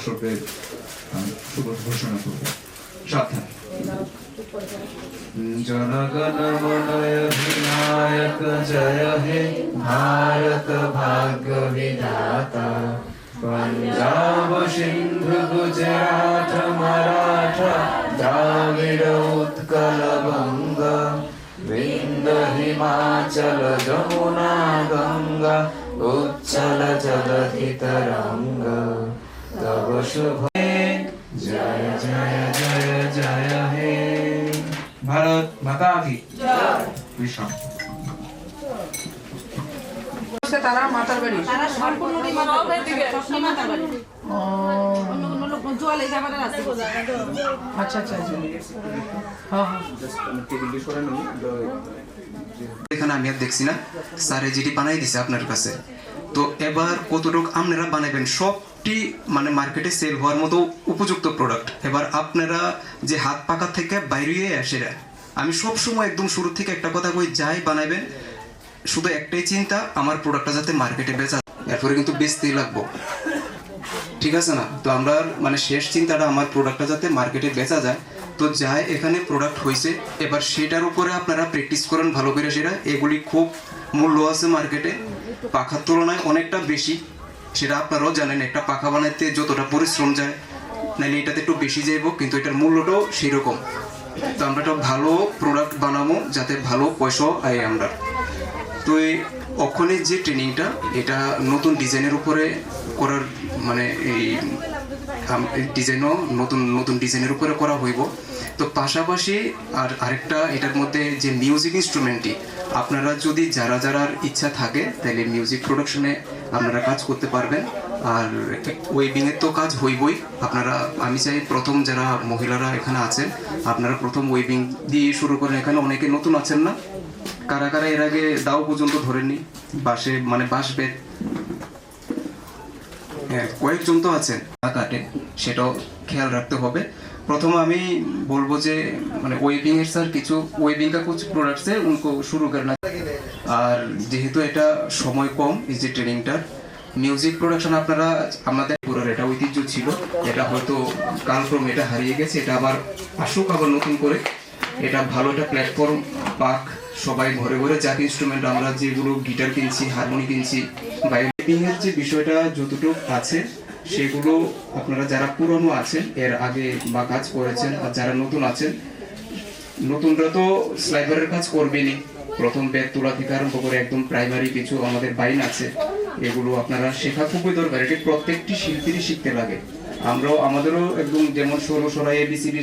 দর্শকদের শুভ ঘোষণা করব। সাবধান। জনগণ মন অধিনায়ক জয় হে ভারত ভাগ্য বিধাতা, पंजाब सिंधु गुजरात मराठा द्राविड़ उत्कल बंग विंध्य हिमाचल जमुना गंगा उच्चल जलधि तरंग तव शुभ जय जय जय जय हे। भारत माता की जय। विश्राम। তারা মাতার বাড়ি তারা সম্পূর্ণই মাতার বাড়ি সবসময় মাতার বাড়ি অন্য অন্য লোক জোয়ালে যাবার আছে আচ্ছা আচ্ছা হ্যাঁ হ্যাঁ এখানে আমি আর দেখছি না, স্যারে যেটি বানাই দিছে আপনার কাছে, তো এবার কতটুকু আপনারা বানাবেন সবটি মানে মার্কেটে সেল হওয়ার মতো উপযুক্ত প্রোডাক্ট। এবার আপনারা যে হাত পাকা থেকে বাইরে আসে, আমি সব সময় একদম শুরু থেকে একটা কথা কই, যাই বানাবেন শুধু একটাই চিন্তা, আমার প্রোডাক্টটা যাতে মার্কেটে বেচা, এরপরে কিন্তু বেচতেই লাগবো, ঠিক আছে না? তো আমরা মানে শেষ চিন্তাটা আমার প্রোডাক্টটা যাতে মার্কেটে বেচা যায়। তো যাই এখানে প্রোডাক্ট হয়েছে, এবার সেটার উপরে আপনারা প্র্যাকটিস করেন ভালো করে। সেটা এগুলি খুব মূল্য আছে মার্কেটে, পাখার তুলনায় অনেকটা বেশি, সেটা আপনারাও জানেন। একটা পাখা বানাইতে যতটা পরিশ্রম যায়, নাহলে এটাতে একটু বেশি যাইব, কিন্তু এটার মূল্যটাও সেই রকম। তো আমরা একটা ভালো প্রোডাক্ট বানাবো যাতে ভালো পয়সাও আয় আমরা। তো এই অক্ষণের যে ট্রেনিংটা, এটা নতুন ডিজাইনের উপরে করার মানে এই ডিজাইনও নতুন নতুন ডিজাইনের উপরে করা হইব। তো পাশাপাশি আরেকটা এটার মধ্যে যে মিউজিক ইনস্ট্রুমেন্টটি, আপনারা যদি যারা যারার ইচ্ছা থাকে তাহলে মিউজিক প্রোডাকশনে আপনারা কাজ করতে পারবেন। আর ওয়েবিংয়ের তো কাজ হইবই। আপনারা আমি চাই প্রথম যারা মহিলারা এখানে আছেন, আপনারা প্রথম ওয়েবিং দিয়ে শুরু করেন। এখানে অনেকে নতুন আছেন না, কারা কারা এর আগে দাও পর্যন্ত ধরেননি, বাঁশে মানে বাঁশ বেত, হ্যাঁ কয়েকজন তো আছেন কাটে, সেটাও খেয়াল রাখতে হবে। প্রথম আমি বলবো যে মানে ওয়েবিং এর স্যার কিছু ওয়েবিং কা কুछ प्रोडक्ट्स है उनको शुरू करना। আর যেহেতু এটা সময় কম এই যে ট্রেনিংটার, মিউজিক প্রোডাকশন আপনারা আমাদের পুরো এটা ঐতিহ্য ছিল, এটা হয়তো কালক্রমে এটা হারিয়ে গেছে, এটা আবার আসুক আবার নতুন করে। এটা ভালো একটা প্ল্যাটফর্ম পাক, সবাই ঘরে ঘরে যাক ইনস্ট্রুমেন্ট, আমরা যেগুলো গিটার কিনছি, হারমোনি কিনছি, ওয়েবিং এর যে বিষয়টা যতটুকু আছে সেগুলো আপনারা যারা পুরনো আছেন এর আগে বা কাজ করেছেন, আর যারা নতুন আছেন, নতুনরা তো স্লাইভারের কাজ করবেনই। প্রথম বেদ তোলা থেকে আরম্ভ করে একদম প্রাইমারি কিছু আমাদের বাইন আছে, এগুলো আপনারা শেখা খুবই দরকার। এটি প্রত্যেকটি শিল্পীরই শিখতে লাগে। আমরাও আমাদেরও একদম যেমন ষোলো সরাই ABCD